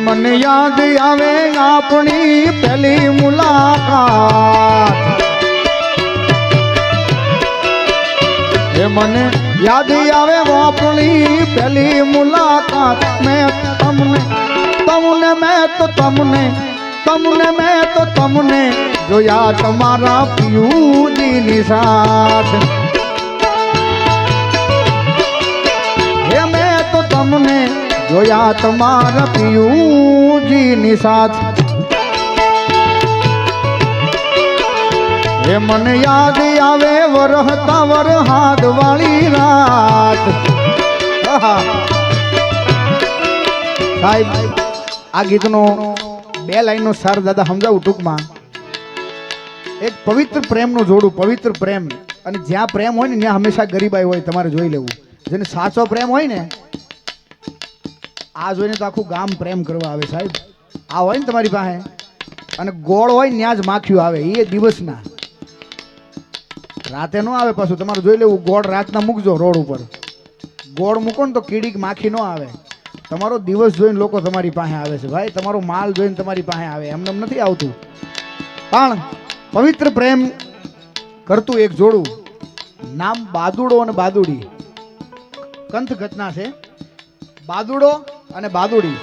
મને યાદ આવે આપણી પહેલી મુલાકાત, એ મને યાદ આવે આપણી પહેલી મુલાકાત. મેં તમને જોયા તમારા પિયુજીની સાથ. હે મેં તો તમને જોયા તમારા પિયુજીની સાથ. હે મને યાદ આવે વરહતા વરહાદ વાળી રાત. સાહેબ આ ગીતનો બે લાઈનનો સાર દાદા સમજાવું ટૂંકમાં. એક પવિત્ર પ્રેમનું જોડું, પવિત્ર પ્રેમ. અને જ્યાં પ્રેમ હોય ને ત્યાં હંમેશા ગરીબાઈ હોય, તમારે જોઈ લેવું. જેને સાચો પ્રેમ હોય ને, આ જોઈને તો આખું ગામ પ્રેમ કરવા આવે સાહેબ. આ હોય ને તમારી પાસે, અને ગોળ હોય ને ત્યાં જ માખીઓ આવે. એ દિવસના, રાતે ન આવે પાછું. તમારે જોઈ લેવું, ગોળ રાતના મૂકજો રોડ ઉપર. ગોળ મૂકો ને તો કીડીક માખી ન આવે. તમારો દિવસ જોઈને લોકો તમારી પાસે આવે છે ભાઈ. તમારો માલ જોઈને તમારી પાસે આવે, એમને નથી આવતું. પણ પવિત્ર પ્રેમ કરતું એક જોડું, નામ બાદુડો અને બાદુડી. કંથ ઘટના છે. બાદુડો અને બાદુડી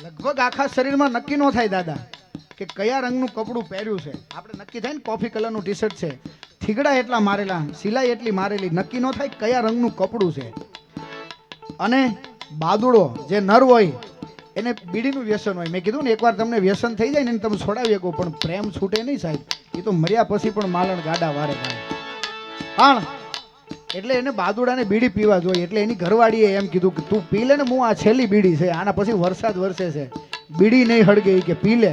લગભગ આખા શરીરમાં નક્કી ન થાય દાદા કે કયા રંગનું કપડું પહેર્યું છે. આપણે નક્કી થાય ને કોફી કલરનું ટી શર્ટ છે, થીગડા એટલા મારેલા, સિલાઈ એટલી મારેલી, નક્કી ન થાય કયા રંગનું કપડું છે. અને બાદુડો જે નર હોય એને બીડીનું વ્યસન હોય. મેં કીધું ને એકવાર તમને વ્યસન થઈ જાય ને તમે છોડાવી શકો, પણ પ્રેમ છૂટે નહીં સાહેબ. એ તો મર્યા પછી પણ માલણ ગાડા વારે પણ એટલે એને બાદુડાને બીડી પીવા જોઈએ. એટલે એની ઘરવાળીએ એમ કીધું કે તું પી લે ને, હું આ છેલ્લી બીડી છે, આના પછી વરસાદ વરસે છે, બીડી નહીં હળગે કે પી લે.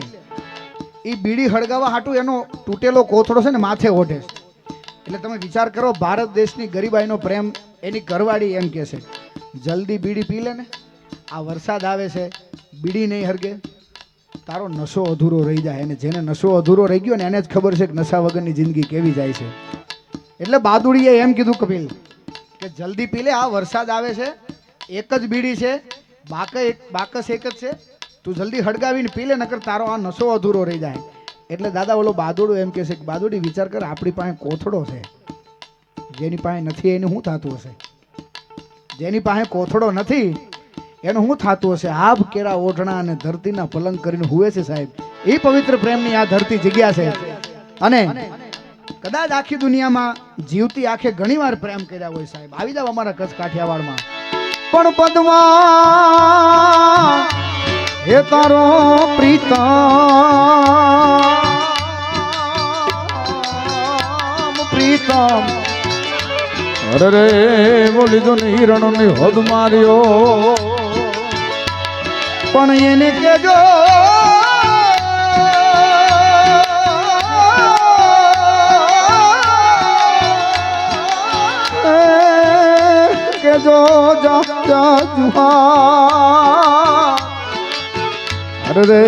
એ બીડી હળગાવા હાટું એનો તૂટેલો કોથળો છે ને માથે ઓઢે. એટલે તમે વિચાર કરો, ભારત દેશની ગરીબાઈનો પ્રેમ. એની ઘરવાળી એમ કહે છે જલ્દી બીડી પી લે ને, આ વરસાદ આવે છે, બીડી નહીં હરગે, તારો નશો અધૂરો રહી જાય. અને જેને નશો અધૂરો રહી ગયો ને એને જ ખબર છે કે નશા વગરની જિંદગી કેવી જાય છે. એટલે બાદુડીએ એમ કીધું કપિલ કે જલ્દી પી લે, આ વરસાદ આવે છે, એક જ બીડી છે, બાકસ એક જ છે, તું જલ્દી હળગાવીને પી લે, નકર તારો આ નશો અધૂરો રહી જાય. એટલે દાદા ઓલો બાદુડો એમ કહે છે કે બાદુડી વિચાર કર, આપણી પાસે કોથળો છે, જેની પાસે નથી એનું શું થતું હશે? જેની પાસે કોથળો નથી એનું શું થતું હશે? આભ કેળા ઓઢણા અને ધરતીના પલંગ કરીને હુએ છે સાહેબ. એ પવિત્ર પ્રેમની આ ધરતી જગ્યા છે. અને કદાચ આખી દુનિયામાં જીવતી આંખે ઘણી વાર પ્રેમ કર્યા હોય સાહેબ. આવી જાવ અમારા કચ્છ કાઠિયાવાડમાં. પણ પદમાં હે તારો પ્રીતમ અરે રે બોલી દો ને હિરણો ની હદ માર્યો. પણ એને કેજો જો અરે રે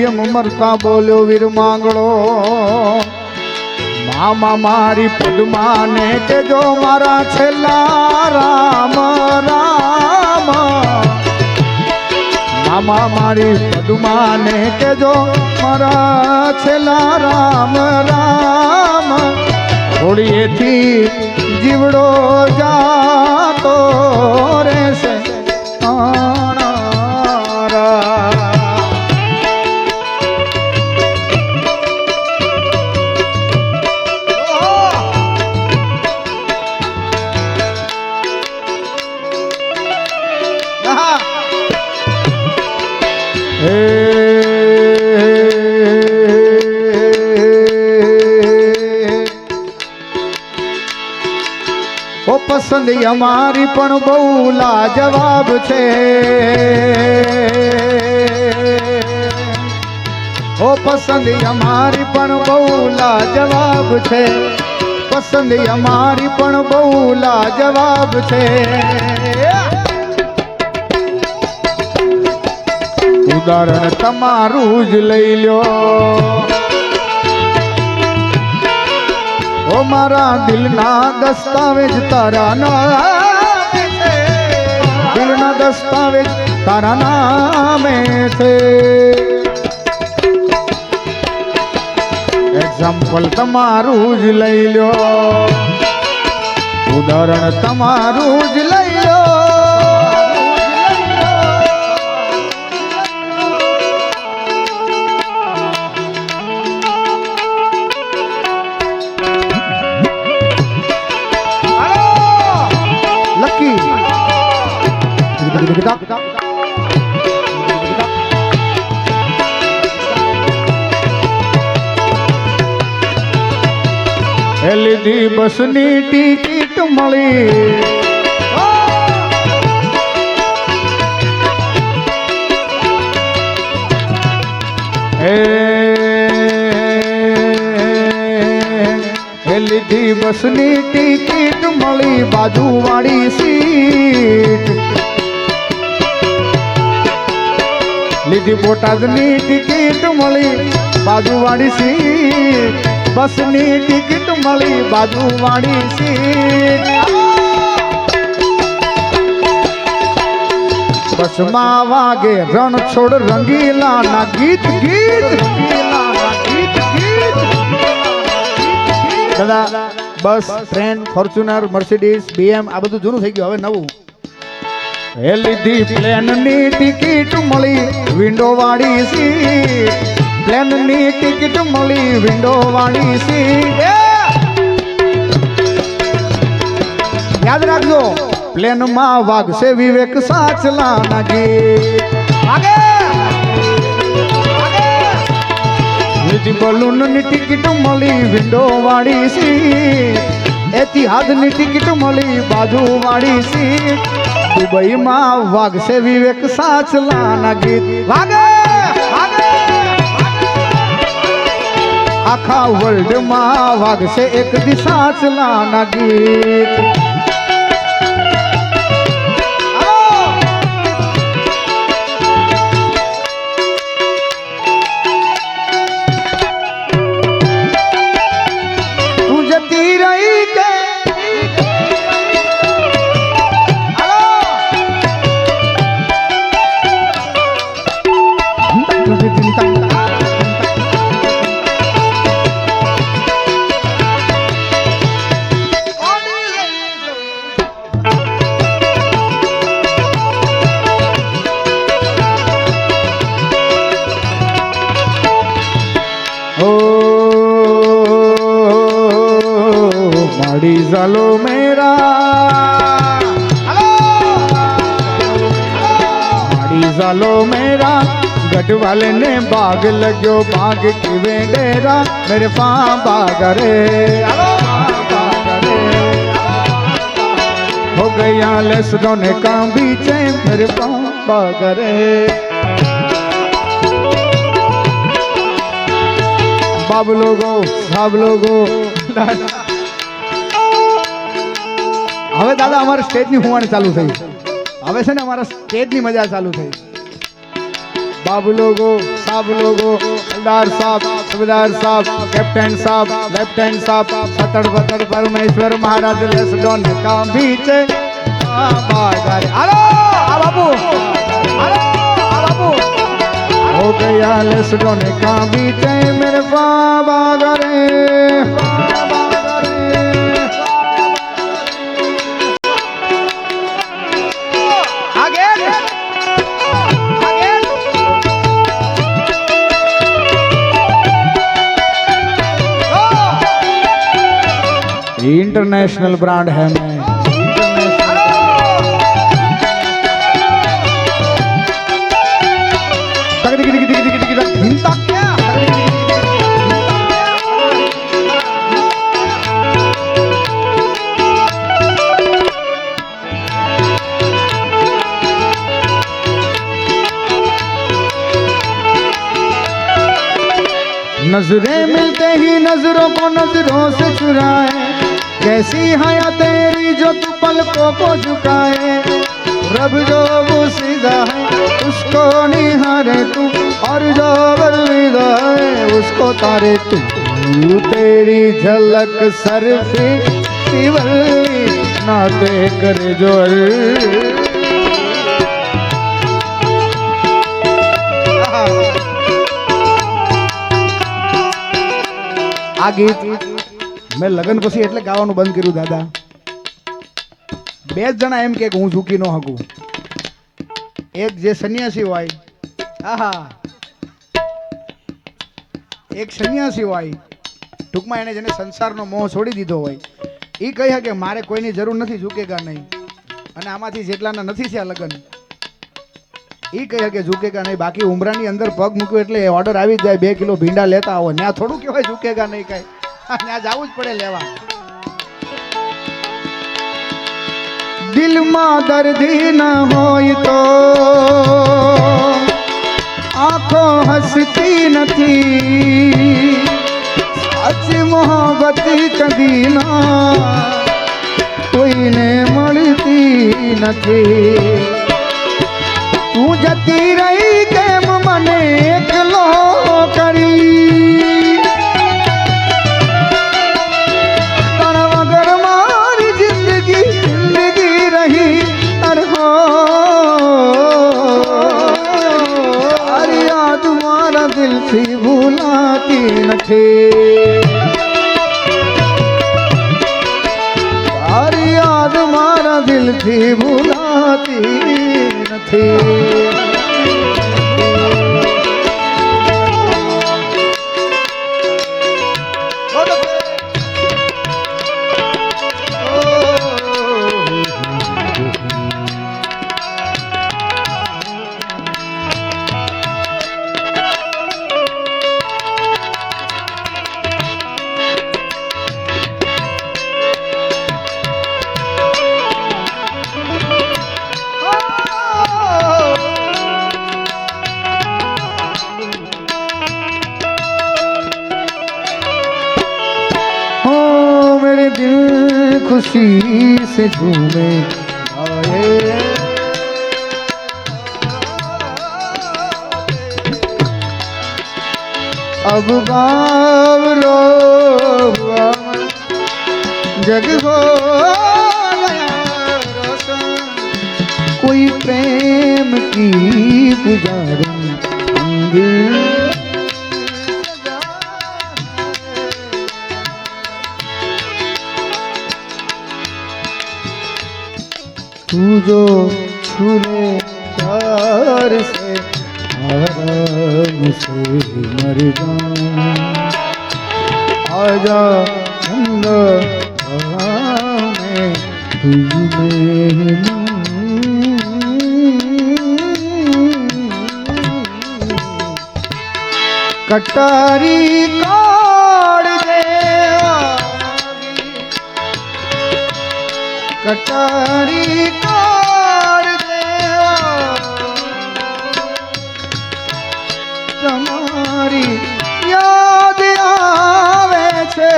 એમ મરતા બોલ્યો વીર માંગડો. મામા મારી પદ્માને કેજો મારા છેલ્લા રામ રામ. મામા મારી પદ્માને કેજો મારા છેલ્લા રામ રામ. હોળીએથી જીવડો જાતો રહેશે પસંદ અમારી પણ બહુ લાજવાબ છે. ઓ પસંદ અમારી પણ બહુ લાજવાબ છે. પસંદ અમારી પણ બહુ લાજવાબ છે. ઉદાહરણ તમારું જ લઈ લ્યો. ઓ મારા દિલના દસ્તાવેજ તારા નામે છે. દિલના દસ્તાવેજ તારા નામે છે. એક્ઝામ્પલ તમારું જ લઈ લો, ઉદાહરણ તમારું જ લઈ લો. લકી એ લીધી બસની ટિકિટ મળી, એ લીધી બસની ટિકિટ મળી, બાજુવાળી સીટ લીધી, બોટાદની ટિકિટ મળી, બાજુવાળી સીટ, બસની ટિકિટ મળી, બાજુવાળી સીટ. બસમાં વાગે રણછોડ રંગીલા ના ગીત ગીત દાદા. બસ, ટ્રેન, ફોર્ચ્યુનર, મર્સિડીઝ, બીએમ આ બધું જૂનું થઈ ગયું, હવે નવું. એ લીધી પ્લેનની ટિકિટ મળી, વિન્ડો વાળી સીટ, પ્લેનની ટિકિટ મળી, વિન્ડો વાળી સીટ. યાદ રાખજો, પ્લેનમાં વાગશે વિવેક સાચલાના ગીત. લીધી બલૂનની ટિકિટ મળી, વિન્ડો વાળી સીટ, એતિહાદની ટિકિટ મળી, બાજુ વાળી સીટ. દુબઈમાં વાગશે વિવેક સાચલાના ગીત. વાગે આખા વર્લ્ડમાં વાગશે એક દી સાચલાના ગીત. તું જતી રહી કે माड़ी जालो मेरा, माड़ी जालो मेरा, गढ़वाले ने बाग लगो बाग की वेडेरा, मेरे पां बागरे हो गया लेसडो ने का बीचे, मेरे पां बागरे. बाब लोगो साहब लोगो હવે દાદા અમારા સ્ટેજની હુવાણી ચાલુ થઈ, હવે છે ને અમારા સ્ટેજની મજા ચાલુ થઈ. બાબુ લોગો સાબ લોગો હલદાર સાબ સુબેદાર સાબ કેપ્ટન સાબ લેફ્ટનન્ટ સાબ સતડ બતડ પરમેશ્વર મહારાજ લેસડોન કા બીચે બાગારે. હાલો આ બાપુ, હાલો આ બાપુ. हो गया लेसडोन का बीचे, मेरे बागारे. इंटरनेशनल ब्रांड है मैं, नजरें मिलते ही नजरों को नजरों से चुराए, कैसी हया तेरी जो तू पलकों को झुकाए. रब जो वो सीधा है उसको निहारे तू, और जो बलविदा है उसको तारे तू. तेरी झलक सरफी तिवली नाते कर जो આ ગીત મેં લગ્ન પછી એટલે ગાવાનું બંધ કર્યું દાદા. બે જ જણા એમ કે હું ઝૂકી ન શકું. એક જે સન્યાસી હોય, આહા, એક સન્યાસી હોય, ટૂંકમાં એને જેને સંસારનો મોહ છોડી દીધો હોય, એ કહે કે મારે કોઈની જરૂર નથી, ઝૂકેગા નહીં. અને આમાંથી જેટલાના નથી થયા લગ્ન, એ કહે કે ઝૂકેગા નહીં. બાકી ઉમરાની અંદર પગ મૂક્યો એટલે ઓર્ડર આવી જાય 2 કિલો ભીંડા લેતા આવો. ત્યાં થોડું કહેવાય ઝૂકેગા નહીં, કઈ ત્યાં જવું જ પડે લેવા. દિલમાં દર્દી ન હોય તો આંખો હસતી નથી. સાચી મોહબ્બત કદી ના કોઈને મળતી નથી. તું જતી રહી કેમ મને એકલો કરી. તારા વગર મારી જિંદગી રહી અરહો. તારી યાદ મારા દિલથી ભૂલાતી નથી. તારી યાદ મારા દિલથી ભૂલાતી નથી. खुशी से झूमे आए. अब बावरो जग हो रोशन. कोई प्रेम की पुजारी तू जो छूले प्यार से आराम से मर जाऊं. आजा चंदा मैं तुझ में कटारी काट दे. कटारी काट देवा તમારી યાદ આવે છે.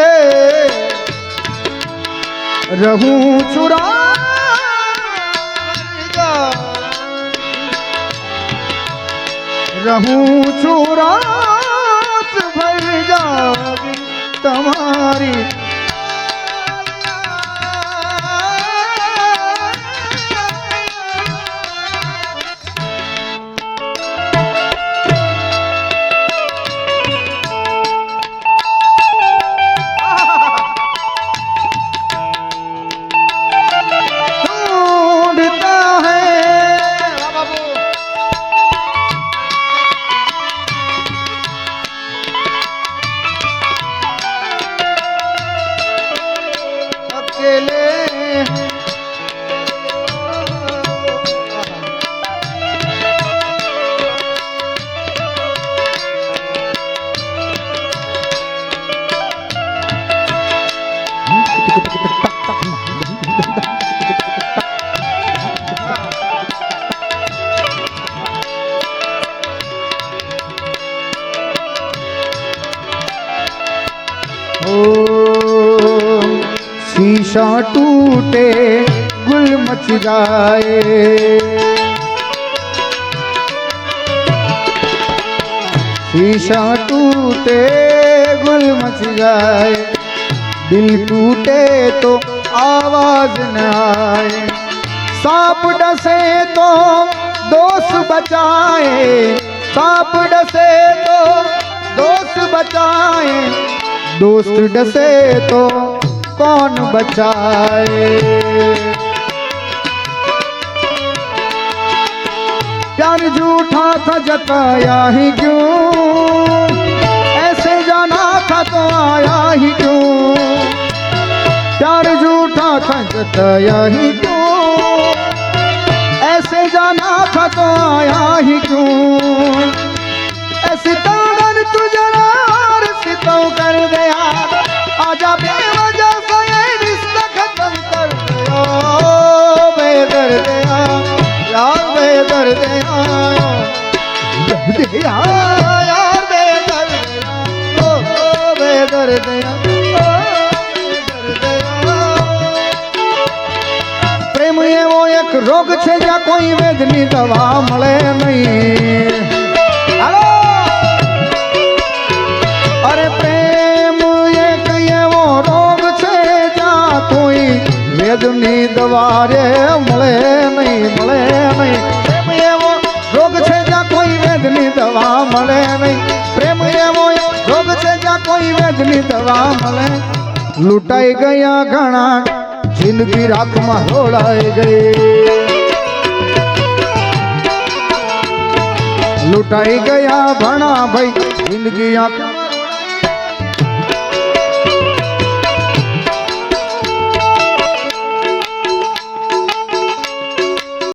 રહું છું રાત ભર જાગી તમારી. शीशा टूटे गुल मच जाए. शीशा टूटे गुल मच जाए. दिल टूटे तो आवाज न आए. सांप डसे तो दोस्त बचाए. सांप डसे तो दोस्त बचाए. दोस्त डसे तो कौन बचाए। प्यार झूठा था जताया ही क्यों, ऐसे जाना था तो आया ही क्यों। प्यार झूठा था जताया ही क्यों, ऐसे जाना था तो आया ही क्यों। ऐसी ताड़न तुझे यार सितम कर दे यार, आजा बेवजह से ये रिश्ता खत्म कर दे यार, बेदर्द यार बेदर्द यार बेदर्द ओ बेदर्द प्रेम एवो एक रोग छे ज्यां कोई वेदनी दवा मळे नहीं। हालो अरे प्रेम एक एवो रोग छे ज्यां कोई वेदनी दवा रे मळे नहीं, मळे नहीं। प्रेम एवो रोग छे ज्यां कोई वेदनी दवा मळे नहीं। प्रेम एवो रोग छे ज्यां कोई वेदनी दवा मळे। लूटाई गया घणा जिंदगी राख में रोड़ाई गई, लुटाई गया घना भाई जिंदगी आंख